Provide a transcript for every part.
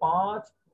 5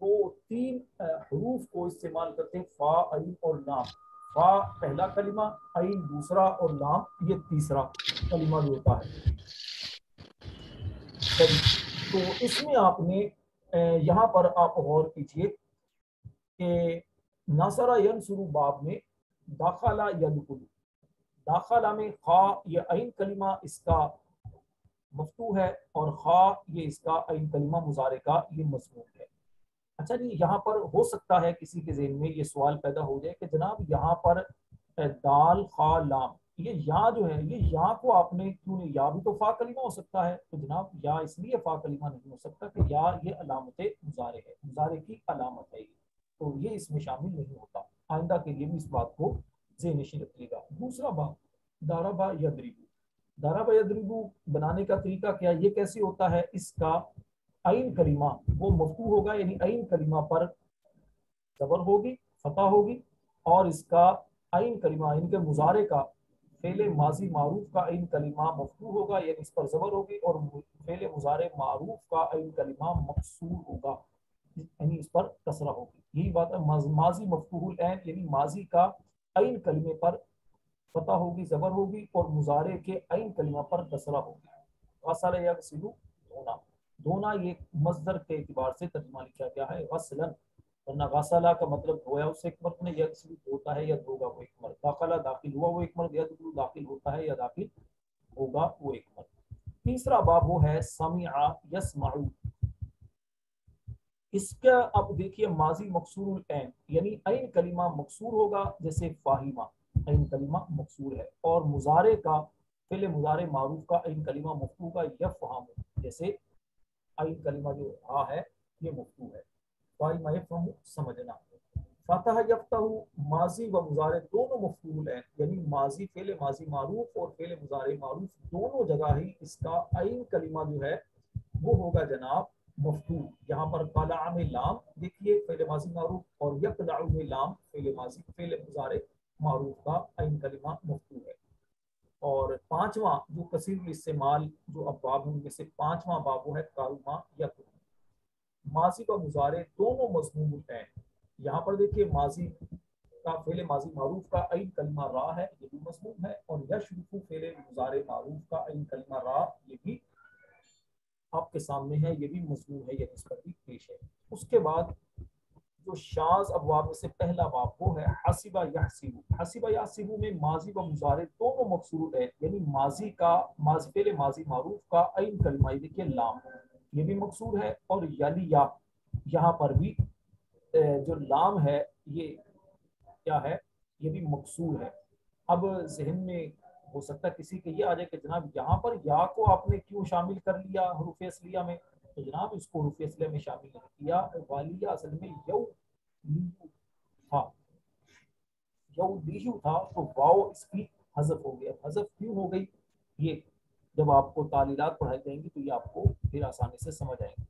وہ تین حروف کو استعمال کرتے ہیں، فا، عین اور لام۔ فا پہلا کلمہ، عین دوسرا اور لام یہ تیسرا کلمہ جو ہوتا ہے۔ تو اس میں آپ نے یہاں پر آپ غور کیجئے کہ نصر ینصر باب میں داخلہ یدخل، داخلہ میں خا یہ عین کلمہ اس کا مفتوح ہے اور خا یہ اس کا عین کلمہ مضارع کا یہ مضموم ہے۔ اچھا جی، یہاں پر ہو سکتا ہے کسی کے ذہن میں یہ سوال پیدا ہو جائے کہ جناب یہاں پر دال خا لام، یہ یا جو ہے یہ یا کو آپ نے کیوں نہیں، یا بھی تو فا کلمہ ہو سکتا ہے، تو جناب یا اس لیے فا کلمہ نہیں ہو سکتا کہ یا یہ علامت مضارع ہے، مضارع کی علامت ہے، تو یہ اس میں شامل نہیں ہوتا۔ آئندہ کے لیے بھی اس بات کو ذہن نشین رکھیے گا۔ دوسرا باب ضرب یضرب، ضرب یضرب بنانے کا طریقہ کیا، یہ کیسے ہوتا ہے، اس کا عین کلمہ وہ مفتوح ہوگا، یعنی عین کلمہ پر زبر ہوگی، فتح ہوگی، اور اس کا عین کلمہ ان کے مضارع کا فعل ماضی معروف کا عین کلمہ مفتوح ہوگا، یعنی اس پر زبر ہوگی، اور فعل مضارع معروف کا عین کلمہ مکسور ہوگا، یعنی اس پر کسرہ ہوگی۔ یہی بات ہے ماضی مفتوح العین، یعنی ماضی کا عین کلمے پر فتح ہوگی، زبر ہوگی، اور مضارع کے عین کلمہ پر کسرہ ہوگی۔ غسل یغسل دھونا، دھونا یہ مصدر کے اعتبار سے ترجمہ لکھا گیا ہے غسلن، ورنہ غسلہ کا مطلب دھویا اس ایک مرد نے، یغسل دھوتا ہے یا دھوگا وہ ایک مرد، داخلہ داخل ہوا وہ ایک مرد، یدخل داخل ہوتا ہے یا داخل ہوگا وہ ایک مرد۔ تیسرا باب وہ ہے سمع یسمع، اس کا اب دیکھیے ماضی مکسور العین، یعنی عین کلمہ مکسور ہوگا، جیسے فاہمہ عین کلمہ مکسور ہے، اور مضارع کا فعل مضارع معروف کا عین کلمہ مفتوح کا یفہم، جیسے عین کلمہ جو ہا ہے یہ مفتوح ہے، فاہمہ یفہم سمجھنا۔ فتح یفتح ماضی و مضارع دونوں مفتوح العین، یعنی ماضی فعل ماضی معروف اور فعل مضارع معروف دونوں جگہ ہی اس کا عین کلمہ جو ہے وہ ہوگا جناب مفتوح۔ یہاں پر قلع میں لام دیکھیے فعل ماضی معروف، اور یقلع میں لام فعل ماضی فعل مضارع معروف کا عین کلمہ مفتوح ہے۔ اور پانچواں جو کثیر الاستعمال جو ابواب ہیں ان میں سے پانچواں باب وہ ہے کالما یقلع، ماضی و مضارع دونوں مضموم العین۔ یہاں پر دیکھیے ماضی کا فعل ماضی معروف کا عین کلمہ را ہے، یہ بھی مضموم ہے، اور یشرف فعل مضارع معروف کا عین کلمہ را یہ بھی آپ کے سامنے ہے، یہ بھی مضمون ہے، یہ اس پر بھی پیش ہے۔ اس کے بعد جو شاذ ابواب میں سے پہلا باب وہ ہے حسبہ یحسب، حسبہ یحسب میں ماضی و مضارع دونوں مکسور ہے، یعنی ماضی کا فعل ماضی معروف کا عین کلمہ دیکھیے لام یہ بھی مکسور ہے، اور یلیا یہاں پر بھی جو لام ہے یہ کیا ہے، یہ بھی مکسور ہے۔ اب ذہن میں ہو سکتا ہے کسی کے یہ آ جائے کہ جناب یہاں پر یا کو آپ نے کیوں شامل کر لیا حروف اصلیہ میں، تو جناب اس کو حروف اصلیہ میں شامل نہیں کیا، والیہ اصل میں یو لیو تھا، یو لیو تھا، تو واو اس کی حذف ہو گیا۔ حذف کیوں ہو گئی یہ جب آپ کو تعلیلات پڑھائی جائیں گی تو یہ آپ کو پھر آسانی سے سمجھ آئیں گے۔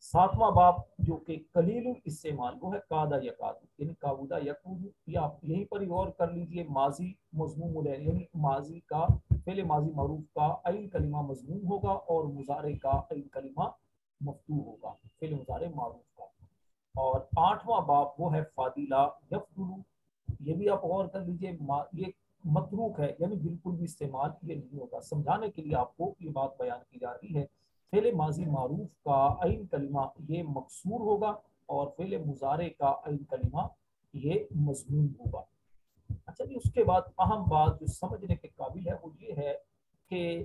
ساتواں باب جو کہ قلیل الاستعمال وہ ہے قادہ یقاد، یعنی قابودہ یقود، یا آپ یہیں پر غور کر لیجئے ماضی مضموم العین، یعنی ماضی کا فعل ماضی معروف کا عین کلمہ مضموم ہوگا اور مضارع کا عین کلمہ مفتوح ہوگا فعل مضارع معروف کا۔ اور آٹھواں باب وہ ہے فاضلہ یفضل، یہ بھی آپ غور کر لیجئے یہ متروک ہے، یعنی بالکل بھی استعمال یہ نہیں ہوگا۔ سمجھانے کے لیے آپ کو یہ بات بیان کی جا رہی ہے، فعل ماضی معروف کا عین کلمہ یہ مکسور ہوگا اور فعل مضارع کا عین کلمہ یہ مضموم ہوگا۔ اچھا جی، اس کے بعد اہم بات جو سمجھنے کے قابل ہے وہ یہ ہے کہ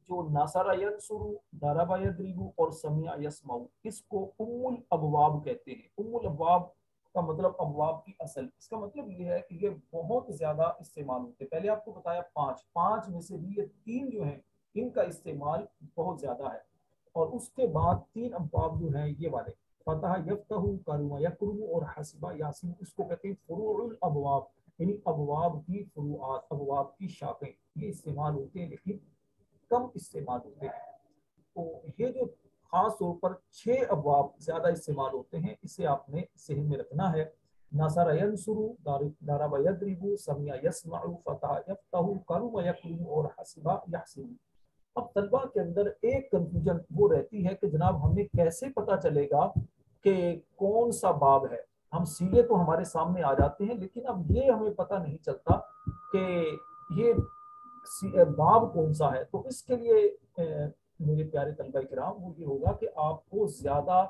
جو نصر ینصر، ضرب یضرب اور سمع یسمع اس کو ام الابواب کہتے ہیں۔ ام الابواب کا مطلب ابواب کی اصل، اس کا مطلب یہ ہے کہ یہ بہت زیادہ استعمال ہوتے ہیں۔ پہلے آپ کو بتایا پانچ میں سے بھی یہ تین جو ہیں ان کا استعمال بہت زیادہ ہے، اور اس کے بعد تین ابواب جو ہیں یہ والے فتح یفتح، کرم یکرم اور حسبہ یاسین، اس کو کہتے ہیں فروع الابواب، یعنی ابواب کی فروعات، ابواب کی شاخیں، یہ استعمال ہوتے ہیں لیکن کم استعمال ہوتے ہیں۔ تو یہ جو خاص طور پر 6 ابواب زیادہ استعمال ہوتے ہیں، اسے آپ نے ذہن میں رکھنا ہے۔ نصر ینصر، ضرب یضرب، سمع یسمع، فتح یفتح، کرم یکرم اور حسبہ یحسب۔ اب طلبہ کے اندر ایک کنفیوژن وہ رہتی ہے کہ جناب ہمیں کیسے پتہ چلے گا کہ کون سا باب ہے. ہم سیگے تو ہمارے سامنے آ جاتے ہیں لیکن اب یہ ہمیں پتہ نہیں چلتا کہ یہ باب کون سا ہے. تو اس کے لیے میرے پیارے طلبہ کرام وہ یہ ہوگا کہ آپ کو زیادہ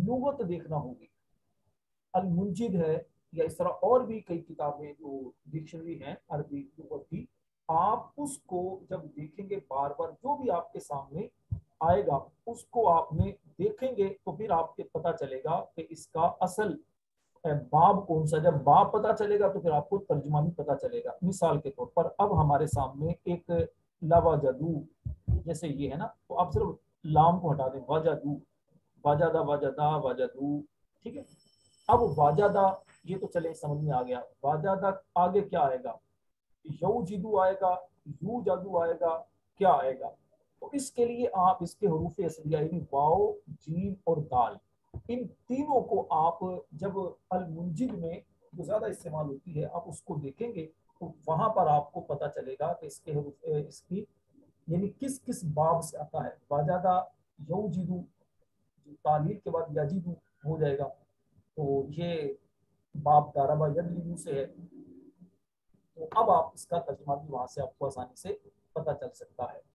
لغت دیکھنا ہوگی. المنجد ہے یا اس طرح اور بھی کئی کتابیں جو ڈکشنری ہیں عربی لغت کی, آپ اس کو جب دیکھیں گے بار بار جو بھی آپ کے سامنے آئے گا اس کو آپ نے دیکھیں گے تو پھر آپ کے پتہ چلے گا کہ اس کا اصل باب کون سا. جب باب پتہ چلے گا تو پھر آپ کو ترجمہ بھی پتہ چلے گا. مثال کے طور پر اب ہمارے سامنے ایک لواجدو جیسے یہ ہے نا, تو آپ صرف لام کو ہٹا دیں, واجدو, واجدہ واجدہ واجدو, ٹھیک ہے. اب واجدہ یہ تو چلے سمجھ میں آ گیا. واجدہ آگے کیا آئے گا؟ یو جدو آئے گا, یو جادو آئے گا, کیا آئے گا؟ تو اس کے لیے آپ اس کے حروف اصلیہ یعنی واو, جیم اور دال, ان تینوں کو آپ جب المنجد میں جو زیادہ استعمال ہوتی ہے آپ اس کو دیکھیں گے تو وہاں پر آپ کو پتہ چلے گا کہ اس کے حروف اس کی یعنی کس کس باب سے آتا ہے. واجدہ یو جدو, تعلیل کے بعد یجدو ہو جائے گا, تو یہ باب داربا یدلیو سے ہے. تو اب آپ اس کا ترجمہ بھی وہاں سے آپ کو آسانی سے پتہ چل سکتا ہے.